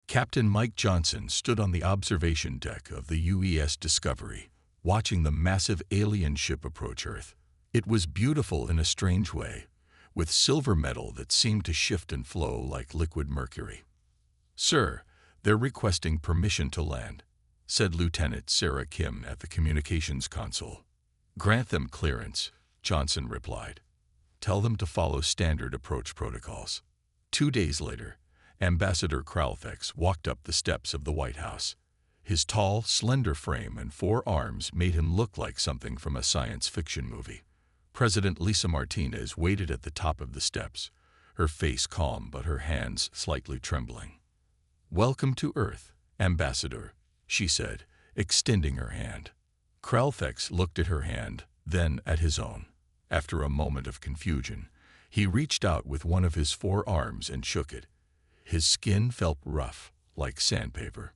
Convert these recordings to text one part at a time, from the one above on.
Captain Mike Johnson stood on the observation deck of the UES Discovery, watching the massive alien ship approach Earth. It was beautiful in a strange way, with silver metal that seemed to shift and flow like liquid mercury. "Sir, they're requesting permission to land," said Lieutenant Sarah Kim at the communications console. "Grant them clearance," Johnson replied. "Tell them to follow standard approach protocols." 2 days later, Ambassador Kralfex walked up the steps of the White House. His tall, slender frame and 4 arms made him look like something from a science fiction movie. President Lisa Martinez waited at the top of the steps, her face calm but her hands slightly trembling. "Welcome to Earth, Ambassador," she said, extending her hand. Kralfex looked at her hand, then at his own. After a moment of confusion, he reached out with one of his 4 arms and shook it. His skin felt rough, like sandpaper.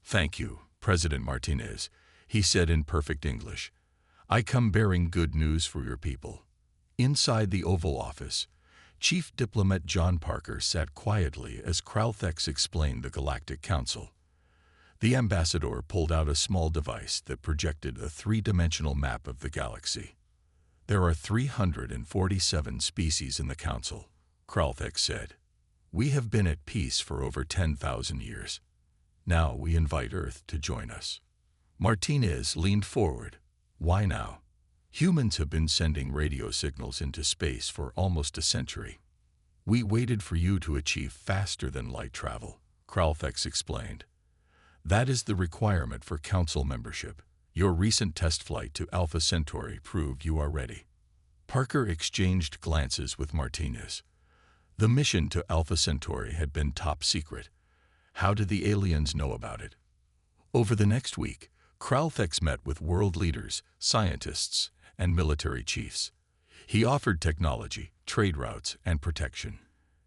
"Thank you, President Martinez," he said in perfect English. "I come bearing good news for your people." Inside the Oval Office, Chief Diplomat John Parker sat quietly as Kralfex explained the Galactic Council. The ambassador pulled out a small device that projected a 3-dimensional map of the galaxy. "There are 347 species in the Council," Kralfex said. "We have been at peace for over 10,000 years. Now we invite Earth to join us." Martinez leaned forward. "Why now?" "Humans have been sending radio signals into space for almost a century. We waited for you to achieve faster-than-light travel," Kralfex explained. "That is the requirement for Council membership. Your recent test flight to Alpha Centauri proved you are ready." Parker exchanged glances with Martinez. The mission to Alpha Centauri had been top secret. How did the aliens know about it? Over the next week, Kralfex met with world leaders, scientists, and military chiefs. He offered technology, trade routes, and protection.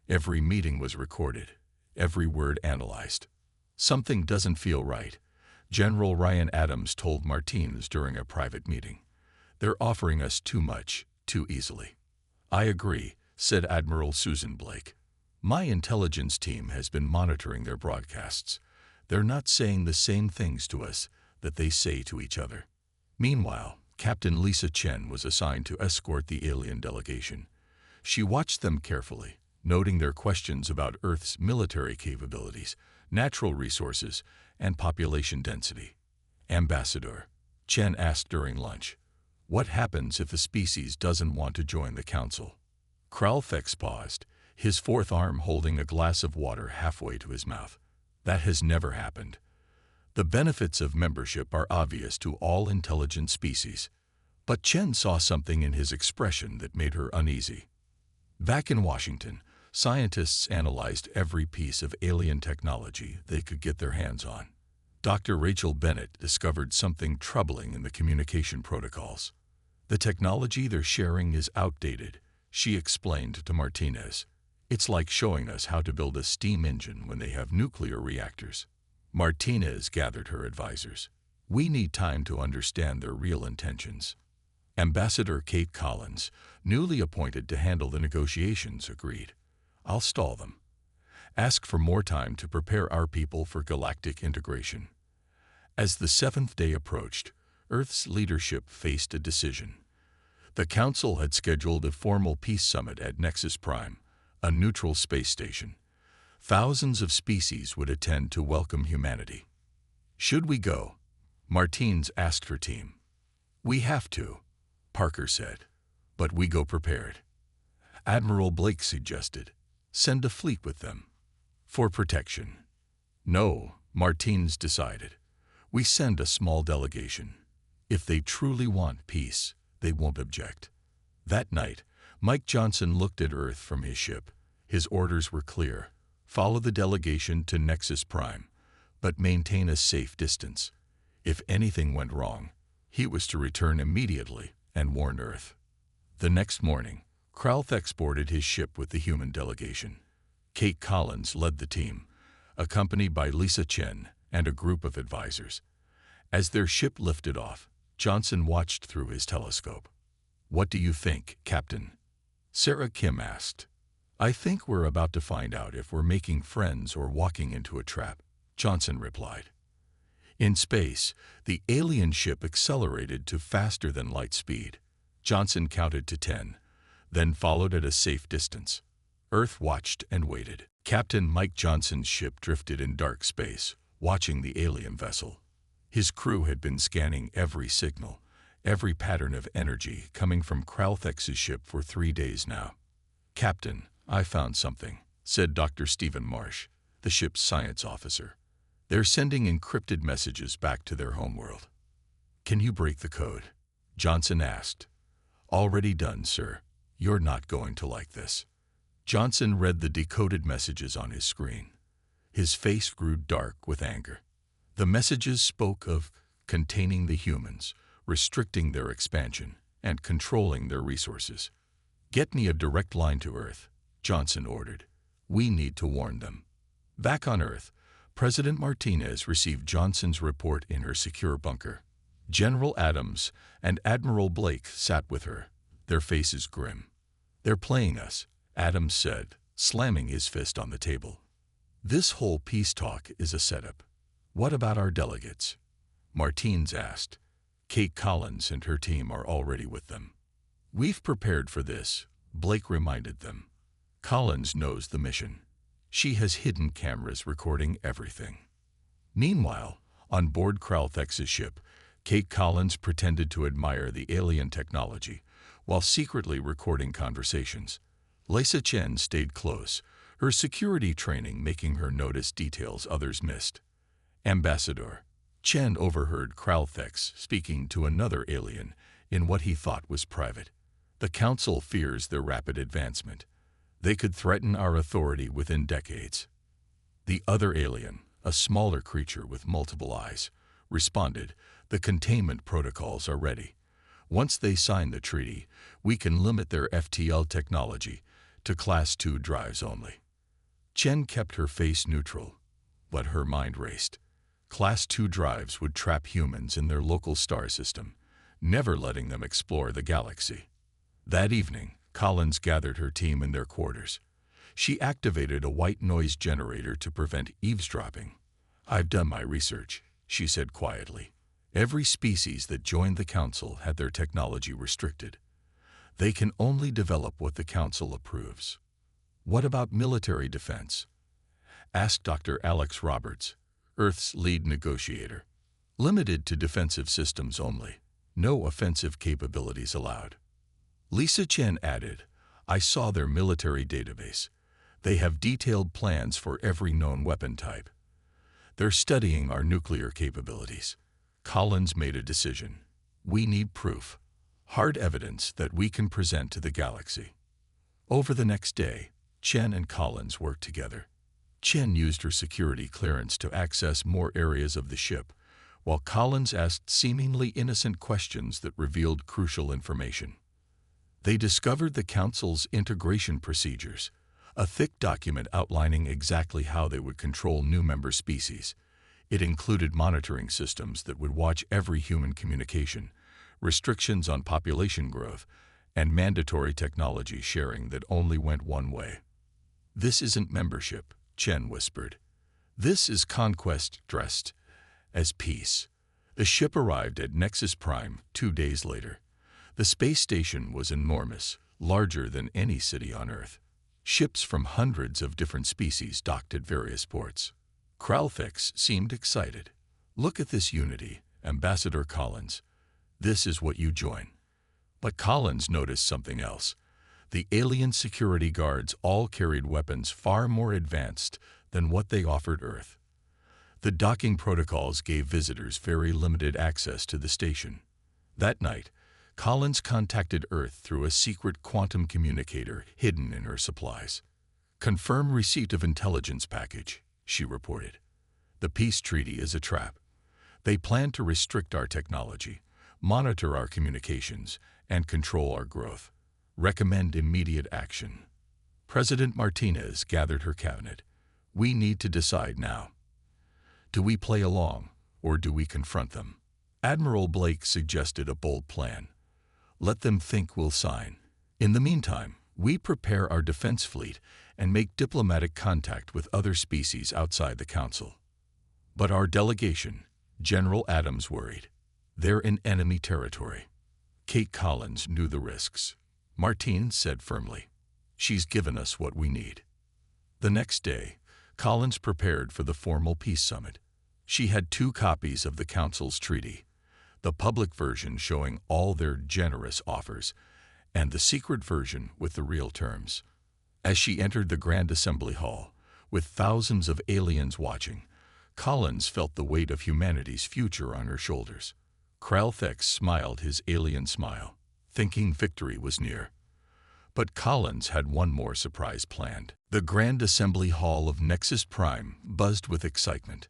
Every meeting was recorded, every word analyzed. "Something doesn't feel right," General Ryan Adams told Martinez during a private meeting. "They're offering us too much, too easily." "I agree," said Admiral Susan Blake. "My intelligence team has been monitoring their broadcasts. They're not saying the same things to us that they say to each other." Meanwhile, Captain Lisa Chen was assigned to escort the alien delegation. She watched them carefully, noting their questions about Earth's military capabilities, natural resources, and population density. "Ambassador," Chen asked during lunch, "what happens if a species doesn't want to join the Council?" Kralfex paused, his 4th arm holding a glass of water halfway to his mouth. "That has never happened. The benefits of membership are obvious to all intelligent species." But Chen saw something in his expression that made her uneasy. Back in Washington, scientists analyzed every piece of alien technology they could get their hands on. Dr. Rachel Bennett discovered something troubling in the communication protocols. "The technology they're sharing is outdated," she explained to Martinez. "It's like showing us how to build a steam engine when they have nuclear reactors." Martinez gathered her advisors. "We need time to understand their real intentions." Ambassador Kate Collins, newly appointed to handle the negotiations, agreed. "I'll stall them. Ask for more time to prepare our people for galactic integration." As the 7th day approached, Earth's leadership faced a decision. The Council had scheduled a formal peace summit at Nexus Prime, a neutral space station. Thousands of species would attend to welcome humanity. "Should we go?" Martinez asked her team. "We have to," Parker said, "but we go prepared." Admiral Blake suggested, "Send a fleet with them." "For protection." "No," Martinez decided. "We send a small delegation. If they truly want peace, they won't object." That night, Mike Johnson looked at Earth from his ship. His orders were clear. Follow the delegation to Nexus Prime, but maintain a safe distance. If anything went wrong, he was to return immediately and warn Earth. The next morning, Kralfex boarded his ship with the human delegation. Kate Collins led the team, accompanied by Lisa Chen and a group of advisors. As their ship lifted off, Johnson watched through his telescope. "What do you think, Captain?" Sarah Kim asked. I think we're about to find out if we're making friends or walking into a trap, Johnson replied. In space, the alien ship accelerated to faster than light speed. Johnson counted to 10, then followed at a safe distance. Earth watched and waited. Captain Mike Johnson's ship drifted in dark space, watching the alien vessel. His crew had been scanning every signal, every pattern of energy coming from Kralthex's ship for 3 days now. "Captain, I found something," said Dr. Stephen Marsh, the ship's science officer. "They're sending encrypted messages back to their homeworld." "Can you break the code?" Johnson asked. "Already done, sir. You're not going to like this." Johnson read the decoded messages on his screen. His face grew dark with anger. The messages spoke of containing the humans, restricting their expansion, and controlling their resources. "Get me a direct line to Earth," Johnson ordered. "We need to warn them." Back on Earth, President Martinez received Johnson's report in her secure bunker. General Adams and Admiral Blake sat with her, their faces grim. "They're playing us," Adams said, slamming his fist on the table. "This whole peace talk is a setup. What about our delegates?" Martinez asked. "Kate Collins and her team are already with them." "We've prepared for this," Blake reminded them. "Collins knows the mission. She has hidden cameras recording everything." Meanwhile, on board Kralthex's ship, Kate Collins pretended to admire the alien technology while secretly recording conversations. Lisa Chen stayed close, her security training making her notice details others missed. "Ambassador," Chen overheard Kralthex speaking to another alien in what he thought was private. "The Council fears their rapid advancement. They could threaten our authority within decades." The other alien, a smaller creature with multiple eyes, responded, "The containment protocols are ready. Once they sign the treaty, we can limit their FTL technology to Class 2 drives only." Chen kept her face neutral, but her mind raced. Class 2 drives would trap humans in their local star system, never letting them explore the galaxy. That evening, Collins gathered her team in their quarters. She activated a white noise generator to prevent eavesdropping. "I've done my research," she said quietly. "Every species that joined the Council had their technology restricted. They can only develop what the Council approves." "What about military defense?" asked Dr. Alex Roberts, Earth's lead negotiator. "Limited to defensive systems only. No offensive capabilities allowed." Lisa Chen added, "I saw their military database. They have detailed plans for every known weapon type. They're studying our nuclear capabilities." Collins made a decision. "We need proof, hard evidence that we can present to the galaxy." Over the next day, Chen and Collins worked together. Chen used her security clearance to access more areas of the ship, while Collins asked seemingly innocent questions that revealed crucial information. They discovered the Council's integration procedures, a thick document outlining exactly how they would control new member species. It included monitoring systems that would watch every human communication, restrictions on population growth, and mandatory technology sharing that only went one way. "This isn't membership," Chen whispered. "This is conquest dressed as peace." The ship arrived at Nexus Prime 2 days later. The space station was enormous, larger than any city on Earth. Ships from hundreds of different species docked at various ports. Kralthex seemed excited. "Look at this unity, Ambassador Collins. This is what you join." But Collins noticed something else. The alien security guards all carried weapons far more advanced than what they offered Earth. The docking protocols gave visitors very limited access to the station. That night, Collins contacted Earth through a secret quantum communicator hidden in her supplies. "Confirm receipt of intelligence package," she reported. "The peace treaty is a trap. They plan to restrict our technology, monitor our communications, and control our growth. Recommend immediate action." President Martinez gathered her cabinet. "We need to decide now. Do we play along, or do we confront them?" Admiral Blake suggested a bold plan. "Let them think we'll sign. In the meantime, We prepare our defense fleet and make diplomatic contact with other species outside the Council. But our delegation, General Adams worried. They're in enemy territory. Kate Collins knew the risks. Martine said firmly, "She's given us what we need." The next day, Collins prepared for the formal peace summit. She had 2 copies of the Council's treaty, the public version showing all their generous offers, and the secret version with the real terms. As she entered the Grand Assembly Hall, with thousands of aliens watching, Collins felt the weight of humanity's future on her shoulders. Kralthex smiled his alien smile, thinking victory was near. But Collins had one more surprise planned. The Grand Assembly Hall of Nexus Prime buzzed with excitement.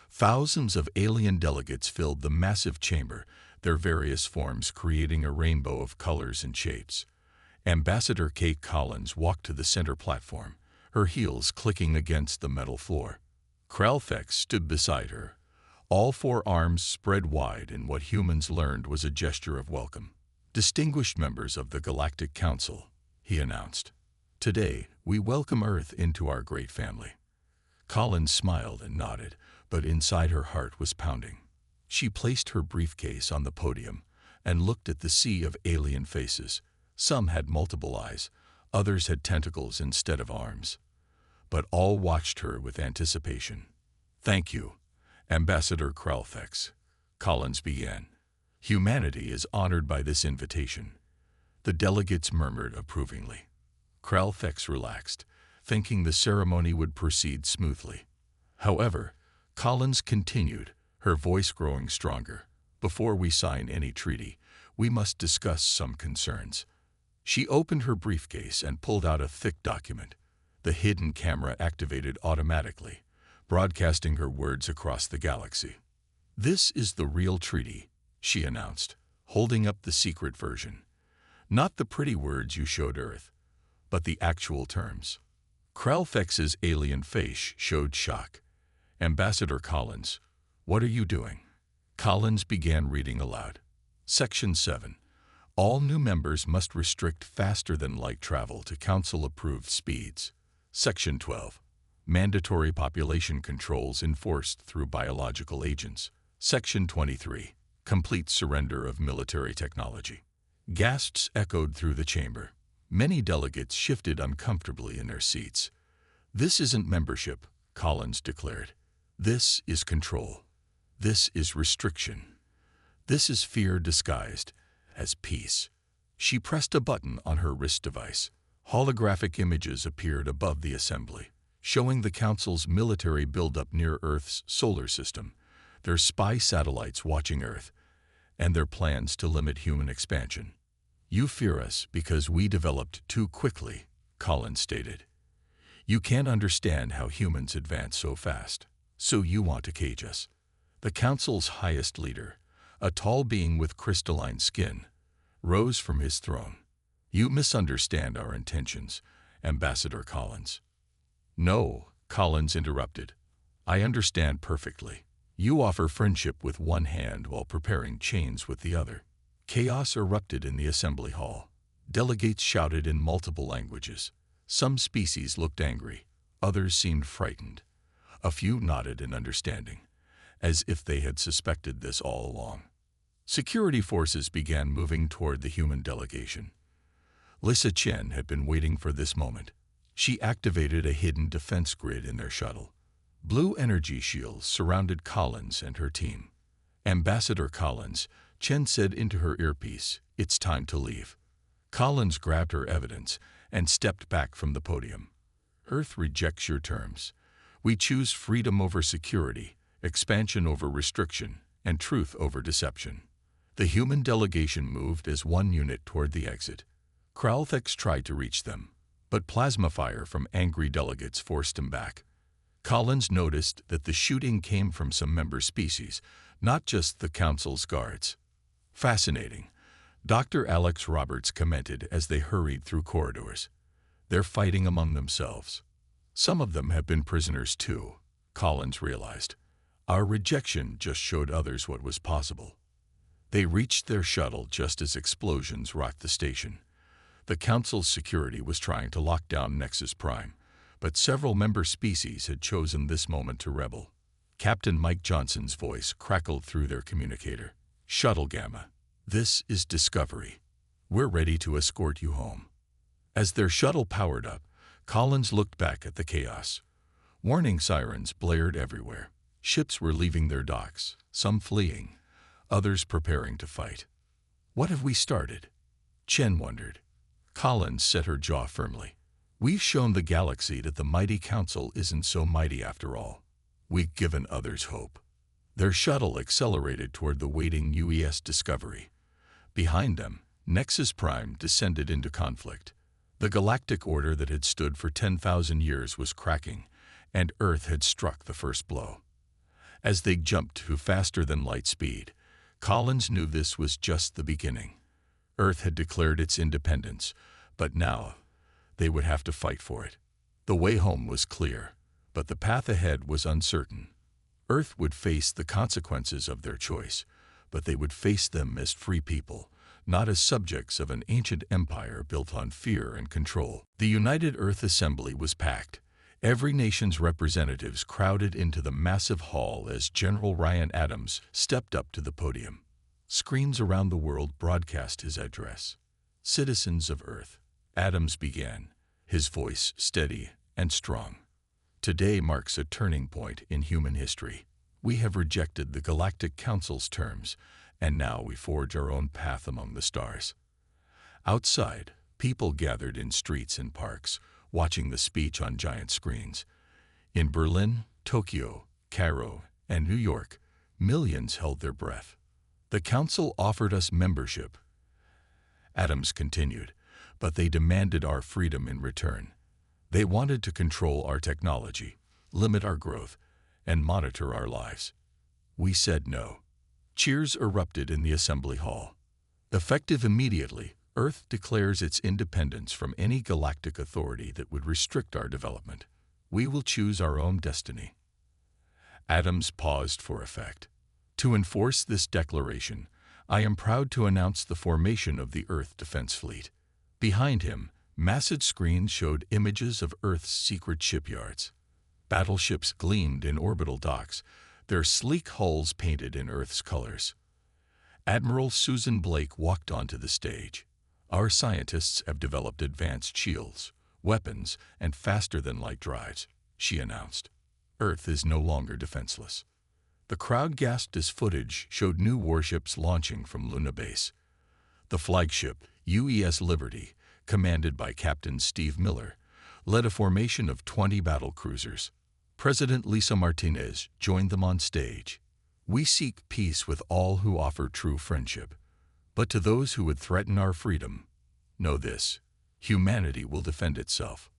Thousands of alien delegates filled the massive chamber, their various forms creating a rainbow of colors and shapes. Ambassador Kate Collins walked to the center platform, her heels clicking against the metal floor. Kralthex stood beside her, all 4 arms spread wide in what humans learned was a gesture of welcome. "Distinguished members of the Galactic Council," he announced, "today we welcome Earth into our great family." Collins smiled and nodded, but inside her heart was pounding. She placed her briefcase on the podium and looked at the sea of alien faces. Some had multiple eyes, others had tentacles instead of arms. But all watched her with anticipation. "Thank you, Ambassador Kralthex," Collins began. "Humanity is honored by this invitation." The delegates murmured approvingly. Kralthex relaxed, thinking the ceremony would proceed smoothly. However, Collins continued, her voice growing stronger. "Before we sign any treaty, we must discuss some concerns." She opened her briefcase and pulled out a thick document. The hidden camera activated automatically, broadcasting her words across the galaxy. "This is the real treaty," she announced, holding up the secret version. "Not the pretty words you showed Earth, but the actual terms." Kralthex's alien face showed shock. "Ambassador Collins, what are you doing?" Collins began reading aloud. Section 7. All new members must restrict faster-than-light travel to Council-approved speeds. Section 12. Mandatory population controls enforced through biological agents. Section 23. Complete surrender of military technology. Gasps echoed through the chamber. Many delegates shifted uncomfortably in their seats. "This isn't membership," Collins declared. "This is control. This is restriction. This is fear disguised as peace." She pressed a button on her wrist device. Holographic images appeared above the assembly, showing the Council's military buildup near Earth's solar system, their spy satellites watching Earth, and their plans to limit human expansion. "You fear us because we developed too quickly," Collins stated. "You can't understand how humans advance so fast, so you want to cage us." The Council's highest leader, a tall being with crystalline skin, rose from his throne. "You misunderstand our intentions, Ambassador Collins." "No," Collins interrupted. "I understand perfectly. You offer friendship with one hand while preparing chains with the other." Chaos erupted in the assembly hall. Delegates shouted in multiple languages. Some species looked angry, others seemed frightened. A few nodded in understanding, as if they had suspected this all along. Security forces began moving toward the human delegation. Lissa Chen had been waiting for this moment. She activated a hidden defense grid in their shuttle. Blue energy shields surrounded Collins and her team. "Ambassador Collins," Chen said into her earpiece, "it's time to leave." Collins grabbed her evidence and stepped back from the podium. "Earth rejects your terms. We choose freedom over security, expansion over restriction, and truth over deception." The human delegation moved as one unit toward the exit. Kralthex tried to reach them, but plasma fire from angry delegates forced him back. Collins noticed that the shooting came from some member species, not just the Council's guards. "Fascinating," Dr. Alex Roberts commented as they hurried through corridors. "They're fighting among themselves. Some of them have been prisoners too," Collins realized. "Our rejection just showed others what was possible." They reached their shuttle just as explosions rocked the station. The Council's security was trying to lock down Nexus Prime, but several member species had chosen this moment to rebel. Captain Mike Johnson's voice crackled through their communicator. "Shuttle Gamma, this is Discovery. We're ready to escort you home." As their shuttle powered up, Collins looked back at the chaos. Warning sirens blared everywhere. Ships were leaving their docks, some fleeing, others preparing to fight. "What have we started?" Chen wondered. Collins set her jaw firmly. "We've shown the galaxy that the mighty Council isn't so mighty after all. We've given others hope." Their shuttle accelerated toward the waiting UES Discovery. Behind them, Nexus Prime descended into conflict. The galactic order that had stood for 10,000 years was cracking, and Earth had struck the first blow. As they jumped to faster than light speed, Collins knew this was just the beginning. Earth had declared its independence, but now they would have to fight for it. The way home was clear, but the path ahead was uncertain. Earth would face the consequences of their choice, but they would face them as free people, not as subjects of an ancient empire built on fear and control. The United Earth Assembly was packed. Every nation's representatives crowded into the massive hall as General Ryan Adams stepped up to the podium. Screens around the world broadcast his address. "Citizens of Earth," Adams began, his voice steady and strong. "Today marks a turning point in human history. We have rejected the Galactic Council's terms, and now we forge our own path among the stars." Outside, people gathered in streets and parks, watching the speech on giant screens. In Berlin, Tokyo, Cairo, and New York, millions held their breath. "The Council offered us membership," Adams continued, "but they demanded our freedom in return. They wanted to control our technology, limit our growth, and monitor our lives. We said no." Cheers erupted in the assembly hall. Effective immediately, Earth declares its independence from any galactic authority that would restrict our development. We will choose our own destiny. Adams paused for effect. "To enforce this declaration, I am proud to announce the formation of the Earth Defense Fleet." Behind him, massive screens showed images of Earth's secret shipyards. Battleships gleamed in orbital docks, their sleek hulls painted in Earth's colors. Admiral Susan Blake walked onto the stage. "Our scientists have developed advanced shields, weapons, and faster-than-light drives," she announced. "Earth is no longer defenseless." The crowd gasped as footage showed new warships launching from Luna Base. The flagship, UES Liberty, commanded by Captain Steve Miller, led a formation of 20 battle cruisers. President Lisa Martinez joined them on stage. "We seek peace with all who offer true friendship. But to those who would threaten our freedom, know this: humanity will defend itself."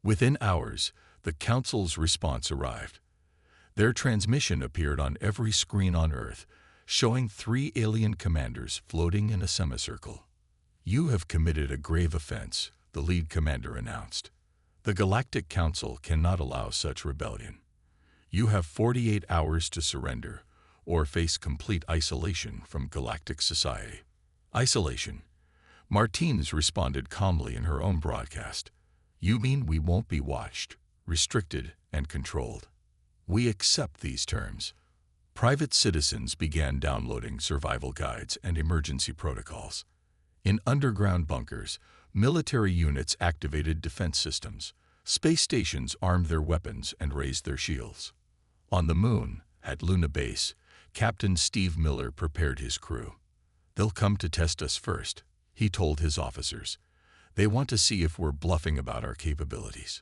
Within hours, the Council's response arrived. Their transmission appeared on every screen on Earth, showing 3 alien commanders floating in a semicircle. "You have committed a grave offense," the lead commander announced. "The Galactic Council cannot allow such rebellion. You have 48 hours to surrender, or face complete isolation from galactic society." "Isolation?" Martinez responded calmly in her own broadcast. "You mean we won't be watched, restricted, and controlled? We accept these terms." Private citizens began downloading survival guides and emergency protocols. In underground bunkers, military units activated defense systems. Space stations armed their weapons and raised their shields. On the moon, at Luna Base, Captain Steve Miller prepared his crew. "They'll come to test us first," he told his officers. "They want to see if we're bluffing about our capabilities."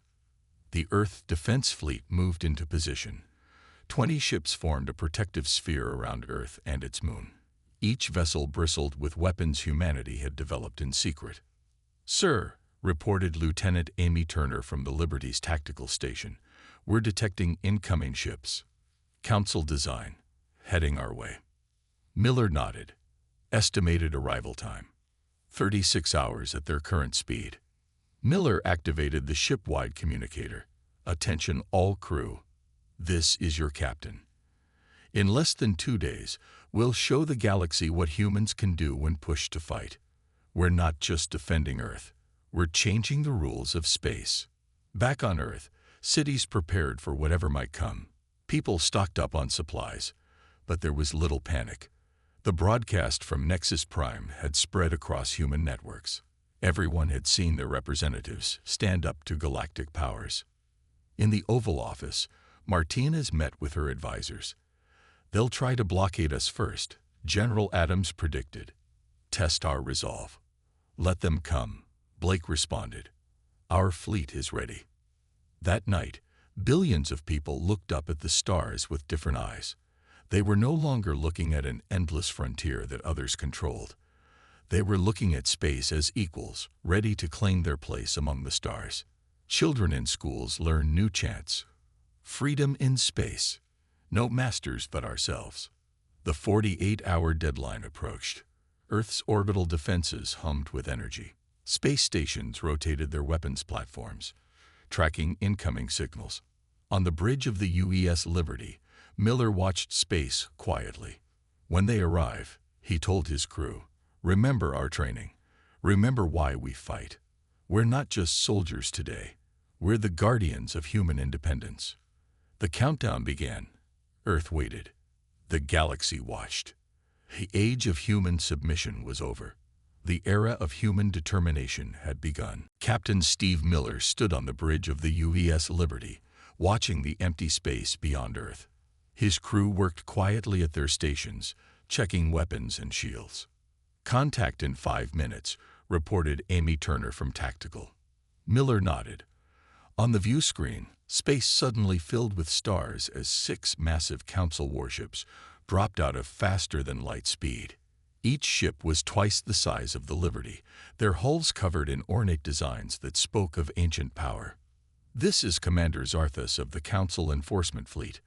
The Earth Defense Fleet moved into position. 20 ships formed a protective sphere around Earth and its moon. Each vessel bristled with weapons humanity had developed in secret. "Sir," reported Lieutenant Amy Turner from the Liberty's tactical station, "we're detecting incoming ships. Council design, heading our way." Miller nodded. Estimated arrival time: 36 hours at their current speed. Miller activated the ship-wide communicator. "Attention all crew. This is your captain. In less than 2 days, we'll show the galaxy what humans can do when pushed to fight. We're not just defending Earth. We're changing the rules of space. Back on Earth, cities prepared for whatever might come. People stocked up on supplies, but there was little panic. The broadcast from Nexus Prime had spread across human networks. Everyone had seen their representatives stand up to galactic powers. In the Oval Office, Martinez met with her advisors. "They'll try to blockade us first," General Adams predicted. "Test our resolve." "Let them come," Blake responded. "Our fleet is ready." That night, billions of people looked up at the stars with different eyes. They were no longer looking at an endless frontier that others controlled. They were looking at space as equals, ready to claim their place among the stars. Children in schools learn new chants. Freedom in space. No masters but ourselves. The 48-hour deadline approached. Earth's orbital defenses hummed with energy. Space stations rotated their weapons platforms, tracking incoming signals. On the bridge of the UES Liberty, Miller watched space quietly. When they arrive, he told his crew, "Remember our training. Remember why we fight. We're not just soldiers today. We're the guardians of human independence." The countdown began. Earth waited. The galaxy watched. The age of human submission was over. The era of human determination had begun. Captain Steve Miller stood on the bridge of the UES Liberty, watching the empty space beyond Earth. His crew worked quietly at their stations, checking weapons and shields. "Contact in 5 minutes," reported Amy Turner from Tactical. Miller nodded. On the view screen, space suddenly filled with stars as 6 massive Council warships dropped out of faster-than-light speed. Each ship was twice the size of the Liberty, their hulls covered in ornate designs that spoke of ancient power. "This is Commander Zarthus of the Council Enforcement Fleet,"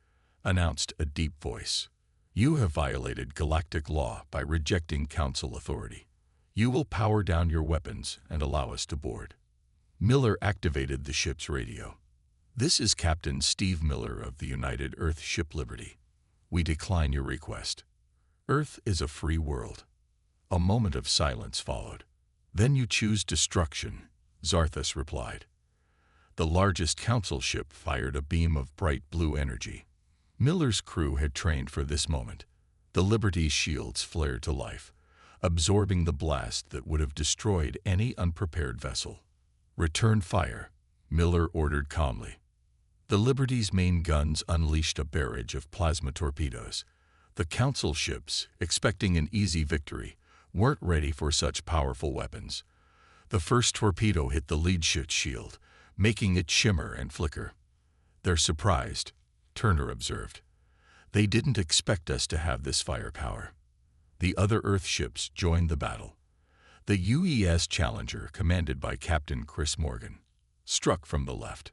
announced a deep voice. "You have violated galactic law by rejecting Council authority. You will power down your weapons and allow us to board." Miller activated the ship's radio. "This is Captain Steve Miller of the United Earth Ship Liberty. We decline your request. Earth is a free world." A moment of silence followed. "Then you choose destruction," Zarthus replied. The largest Council ship fired a beam of bright blue energy. Miller's crew had trained for this moment. The Liberty's shields flared to life, absorbing the blast that would have destroyed any unprepared vessel. "Return fire," Miller ordered calmly. The Liberty's main guns unleashed a barrage of plasma torpedoes. The Council ships, expecting an easy victory, weren't ready for such powerful weapons. The first torpedo hit the lead ship's shield, making it shimmer and flicker. "They're surprised," Turner observed. "They didn't expect us to have this firepower." The other Earth ships joined the battle. The UES Challenger, commanded by Captain Chris Morgan, struck from the left.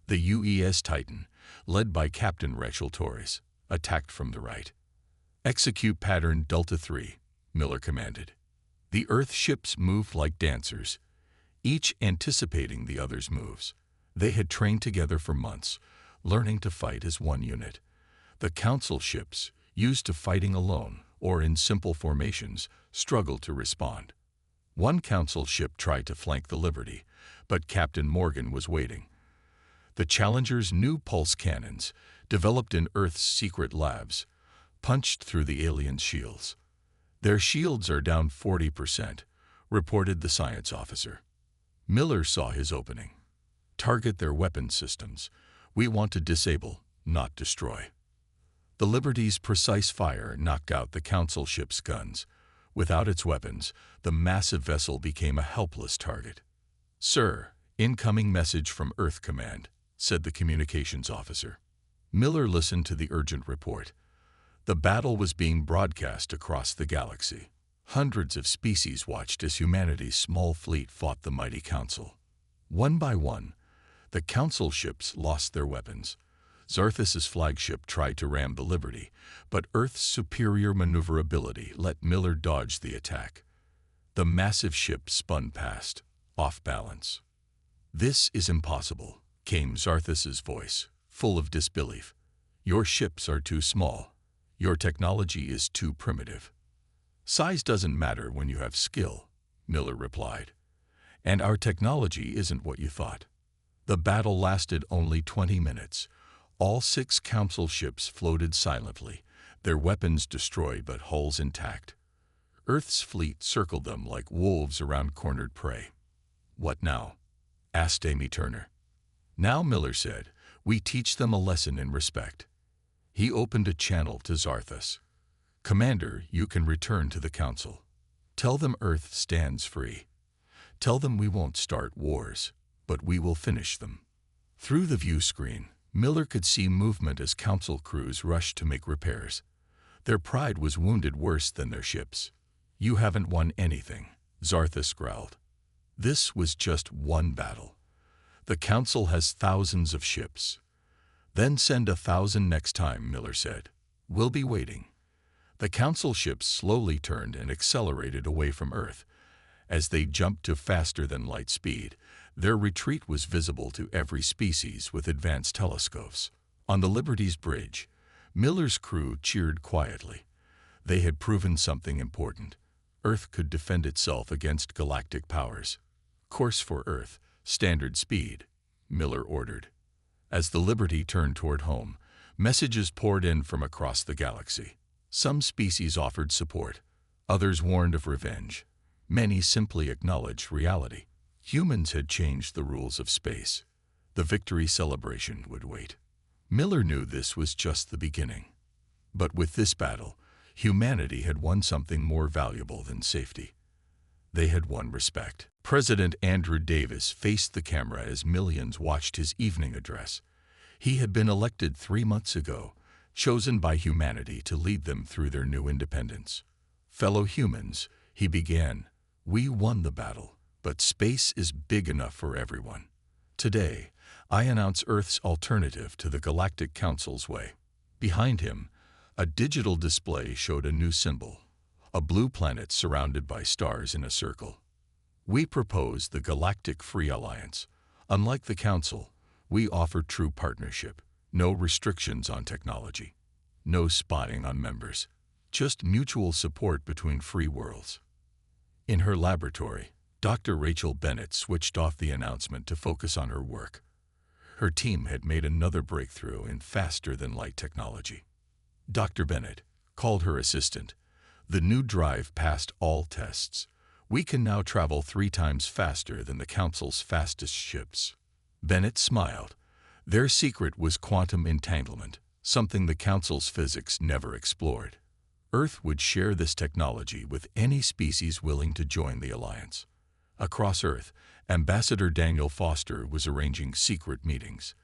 The UES Titan, led by Captain Rachel Torres, attacked from the right. "Execute pattern Delta 3, Miller commanded. The Earth ships moved like dancers, each anticipating the other's moves. They had trained together for months, learning to fight as one unit. The Council ships, used to fighting alone or in simple formations, struggled to respond. One Council ship tried to flank the Liberty, but Captain Morgan was waiting. The Challenger's new pulse cannons, developed in Earth's secret labs, punched through the aliens' shields. "Their shields are down 40%, reported the science officer. Miller saw his opening. "Target their weapon systems. We want to disable, not destroy." The Liberty's precise fire knocked out the Council ship's guns. Without its weapons, the massive vessel became a helpless target. "Sir, incoming message from Earth Command," said the communications officer. Miller listened to the urgent report. The battle was being broadcast across the galaxy. Hundreds of species watched as humanity's small fleet fought the mighty Council. One by one, the Council ships lost their weapons. Zarthus's flagship tried to ram the Liberty, but Earth's superior maneuverability let Miller dodge the attack. The massive ship spun past, off balance. "This is impossible," came Zarthus's voice, full of disbelief. "Your ships are too small. Your technology is too primitive." "Size doesn't matter when you have skill," Miller replied. And our technology isn't what you thought. The battle lasted only 20 minutes. All 6 Council ships floated silently, their weapons destroyed but hulls intact. Earth's fleet circled them like wolves around cornered prey. "What now?" asked Amy Turner. "Now," Miller said, "we teach them a lesson in respect." He opened a channel to Zarthus. "Commander, you can return to the Council. Tell them Earth stands free. Tell them we won't start wars, but we will finish them." Through the view screen, Miller could see movement as Council crews rushed to make repairs. Their pride was wounded worse than their ships. "You haven't won anything," Zarthus growled. "This was just one battle. The Council has thousands of ships." "Then send 1,000 next time," Miller said. "We'll be waiting." The Council ships slowly turned and accelerated away from Earth. As they jumped to faster-than-light speed, their retreat was visible to every species with advanced telescopes. On the Liberty's bridge, Miller's crew cheered quietly. They had proven something important. Earth could defend itself against galactic powers. "Course for Earth, standard speed," Miller ordered. As the Liberty turned toward home, messages poured in from across the galaxy. Some species offered support, others warned of revenge. Many simply acknowledged reality. Humans had changed the rules of space. The victory celebration would wait. Miller knew this was just the beginning. But with this battle, humanity had won something more valuable than safety. They had won respect. President Andrew Davis faced the camera as millions watched his evening address. He had been elected 3 months ago, chosen by humanity to lead them through their new independence. "Fellow humans," he began, "we won the battle, but space is big enough for everyone. Today, I announce Earth's alternative to the Galactic Council's way." Behind him, a digital display showed a new symbol, a blue planet surrounded by stars in a circle. "We propose the Galactic Free Alliance. Unlike the Council, we offer true partnership, no restrictions on technology, no spying on members, just mutual support between free worlds." In her laboratory, Dr. Rachel Bennett switched off the announcement to focus on her work. Her team had made another breakthrough in faster-than-light technology. Dr. Bennett called her assistant. "The new drive passed all tests. We can now travel 3 times faster than the Council's fastest ships." Bennett smiled. Their secret was quantum entanglement, something the Council's physics never explored. Earth would share this technology with any species willing to join the alliance. Across Earth, Ambassador Daniel Foster was arranging secret meetings.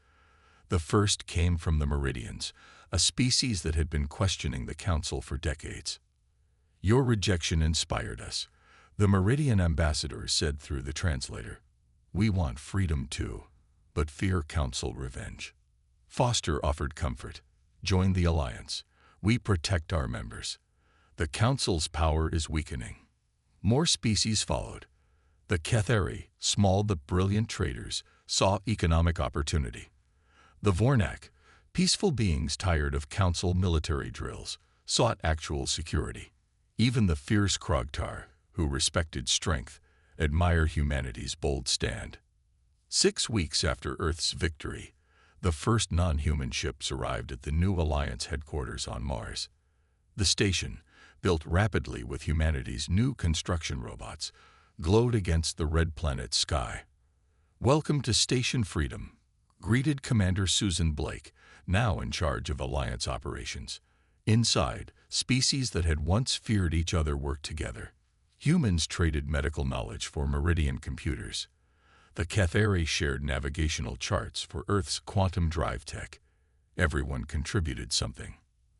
The first came from the Meridians, a species that had been questioning the Council for decades. "Your rejection inspired us," the Meridian ambassador said through the translator. "We want freedom too, but fear Council revenge." Foster offered comfort. "Join the alliance. We protect our members. The Council's power is weakening." More species followed. The Ketheri, small but brilliant traders, saw economic opportunity. The Vornak, peaceful beings tired of Council military drills, sought actual security. Even the fierce Krogtar, who respected strength, admired humanity's bold stand. 6 weeks after Earth's victory, the first non-human ships arrived at the new Alliance headquarters on Mars. The station, built rapidly with humanity's new construction robots, glowed against the red planet's sky. "Welcome to Station Freedom," greeted Commander Susan Blake, now in charge of Alliance operations. Inside, species that had once feared each other worked together. Humans traded medical knowledge for Meridian computers. The Ketheri shared navigational charts for Earth's quantum drive tech. Everyone contributed something.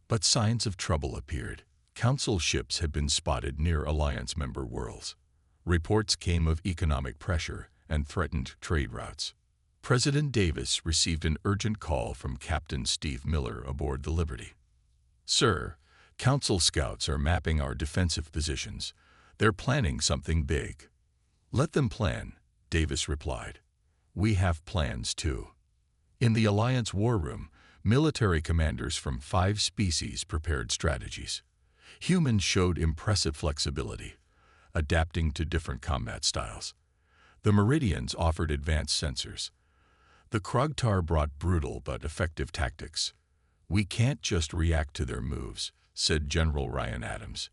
But signs of trouble appeared. Council ships had been spotted near Alliance member worlds. Reports came of economic pressure and threatened trade routes. President Davis received an urgent call from Captain Steve Miller aboard the Liberty. "Sir, Council scouts are mapping our defensive positions. They're planning something big." "Let them plan," Davis replied. "We have plans too." In the Alliance war room, military commanders from 5 species prepared strategies. Humans showed impressive flexibility, adapting to different combat styles. The Meridians offered advanced sensors. The Krogtar brought brutal but effective tactics. "We can't just react to their moves," said General Ryan Adams.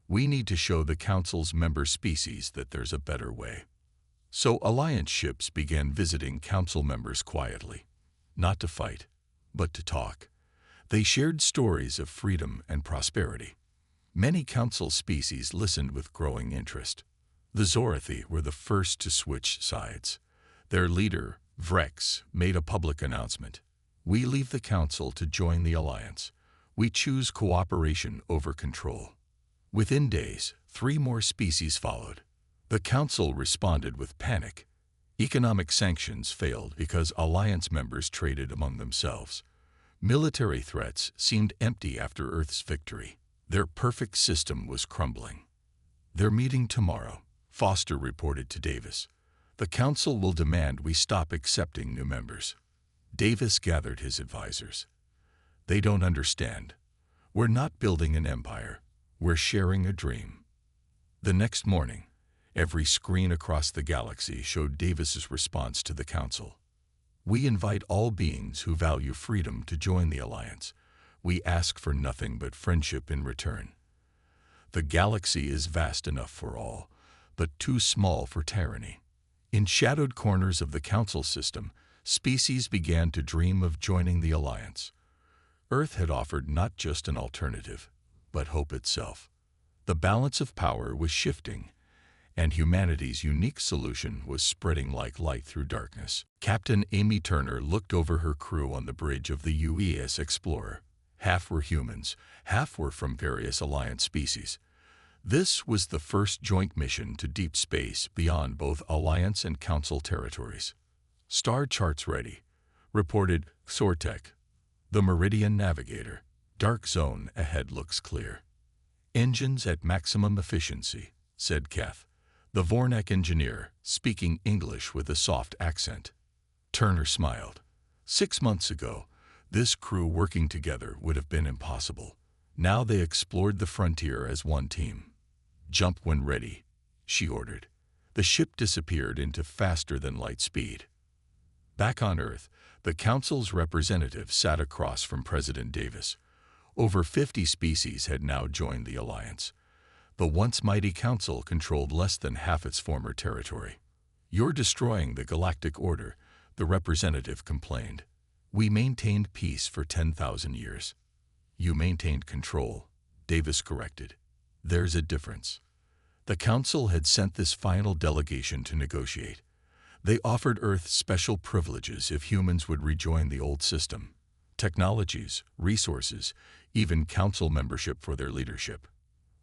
"We need to show the Council's member species that there's a better way." So Alliance ships began visiting Council members quietly, not to fight, but to talk. They shared stories of freedom and prosperity. Many Council species listened with growing interest. The Zorathi were the first to switch sides. Their leader, Vrex, made a public announcement. "We leave the Council to join the Alliance. We choose cooperation over control." Within days, 3 more species followed. The Council responded with panic. Economic sanctions failed because Alliance members traded among themselves. Military threats seemed empty after Earth's victory. Their perfect system was crumbling. "They're meeting tomorrow," Foster reported to Davis. "The Council will demand we stop accepting new members." Davis gathered his advisors. "They don't understand. We're not building an empire. We're sharing a dream." The next morning, every screen across the galaxy showed Davis's response to the Council. "We invite all beings who value freedom to join the Alliance. We ask for nothing but friendship in return. The galaxy is vast enough for all, but too small for tyranny." In shadowed corners of the Council system, species began to dream of joining the Alliance. Earth had offered not just an alternative, but hope itself. The balance of power was shifting, and humanity's unique solution was spreading like light through darkness. Captain Amy Turner looked over her crew on the bridge of the UES Explorer. Half were humans, half were from various Alliance species. This was the first joint mission to deep space beyond both Alliance and Council territories. "Star charts ready," reported Sortek, the Meridian navigator. "Dark zone ahead looks clear." "Engines at maximum efficiency," said Kath, the Vornak engineer, speaking English with a soft accent. Turner smiled. 6 months ago, this crew working together would have been impossible. Now they explored the frontier as one team. "Jump when ready," she ordered. The ship disappeared into faster-than-light speed. Back on Earth, the Council's representative sat across from President Davis. Over 50 species had now joined the Alliance. The once mighty Council controlled less than half its former territory. "You're destroying the galactic order," the representative complained. "We maintained peace for 10,000 years. "You maintained control," Davis corrected. "There's a difference." The Council had sent this final delegation to negotiate. They offered Earth special privileges if humans would rejoin the old system. Technologies, resources, even Council membership for their leadership.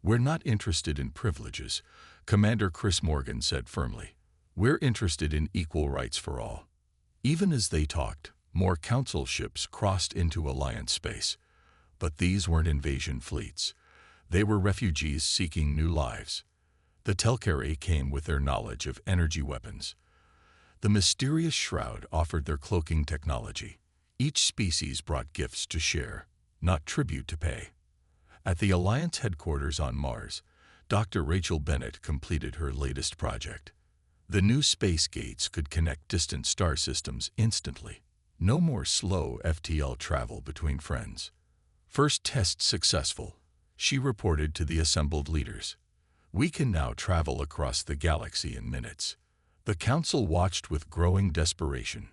"We're not interested in privileges," Commander Chris Morgan said firmly. "We're interested in equal rights for all." Even as they talked, more Council ships crossed into Alliance space. But these weren't invasion fleets. They were refugees seeking new lives. The Telkari came with their knowledge of energy weapons. The mysterious Shroud offered their cloaking technology. Each species brought gifts to share, not tribute to pay. At the Alliance headquarters on Mars, Dr. Rachel Bennett completed her latest project. The new space gates could connect distant star systems instantly. No more slow FTL travel between friends. "First test successful," she reported to the assembled leaders. "We can now travel across the galaxy in minutes." The Council watched with growing desperation.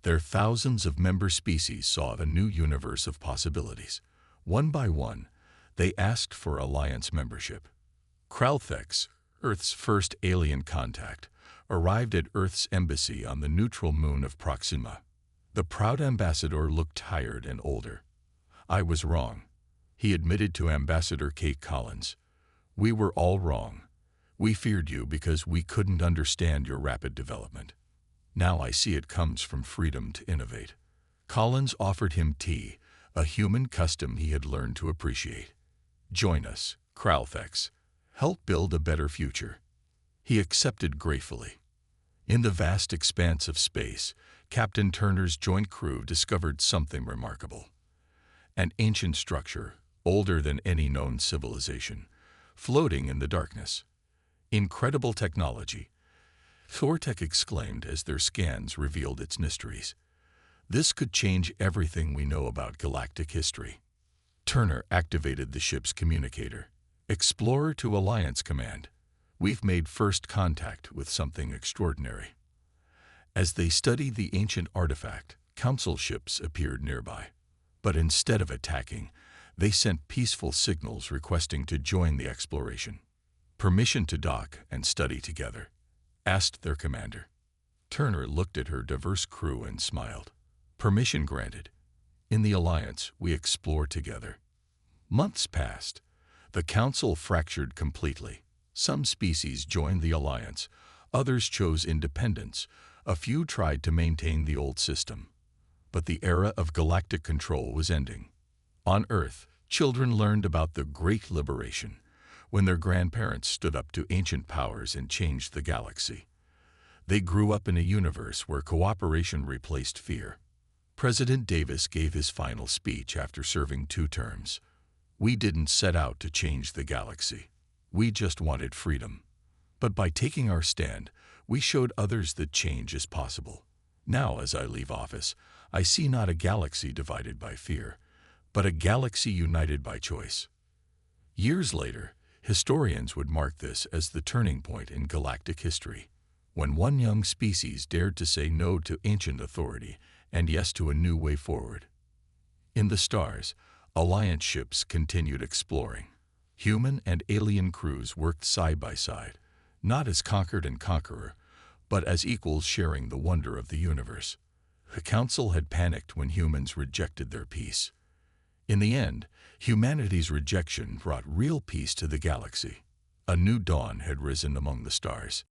Their thousands of member species saw a new universe of possibilities. One by one, they asked for Alliance membership. Kralthex, Earth's first alien contact, arrived at Earth's embassy on the neutral moon of Proxima. The proud ambassador looked tired and older. "I was wrong," he admitted to Ambassador Kate Collins. "We were all wrong. We feared you because we couldn't understand your rapid development. Now I see it comes from freedom to innovate." Collins offered him tea, a human custom he had learned to appreciate. "Join us, Kralthex. Help build a better future." He accepted gratefully. In the vast expanse of space, Captain Turner's joint crew discovered something remarkable. An ancient structure, older than any known civilization, floating in the darkness. Incredible technology. Thortek exclaimed as their scans revealed its mysteries. This could change everything we know about galactic history. Turner activated the ship's communicator. Explorer to Alliance Command. We've made first contact with something extraordinary. As they studied the ancient artifact, Council ships appeared nearby. But instead of attacking, they sent peaceful signals requesting to join the exploration. Permission to dock and study together, asked their commander. Turner looked at her diverse crew and smiled. Permission granted. In the Alliance, we explore together. Months passed. The Council fractured completely. Some species joined the Alliance, others chose independence, a few tried to maintain the old system. But the era of galactic control was ending. On Earth, children learned about the Great Liberation, when their grandparents stood up to ancient powers and changed the galaxy. They grew up in a universe where cooperation replaced fear. President Davis gave his final speech after serving 2 terms. We didn't set out to change the galaxy. We just wanted freedom. But by taking our stand, we showed others that change is possible. Now, as I leave office, I see not a galaxy divided by fear, but a galaxy united by choice. Years later, historians would mark this as the turning point in galactic history, when one young species dared to say no to ancient authority and yes to a new way forward. In the stars, Alliance ships continued exploring. Human and alien crews worked side by side, not as conquered and conqueror, but as equals sharing the wonder of the universe. The Council had panicked when humans rejected their peace. In the end, humanity's rejection brought real peace to the galaxy. A new dawn had risen among the stars.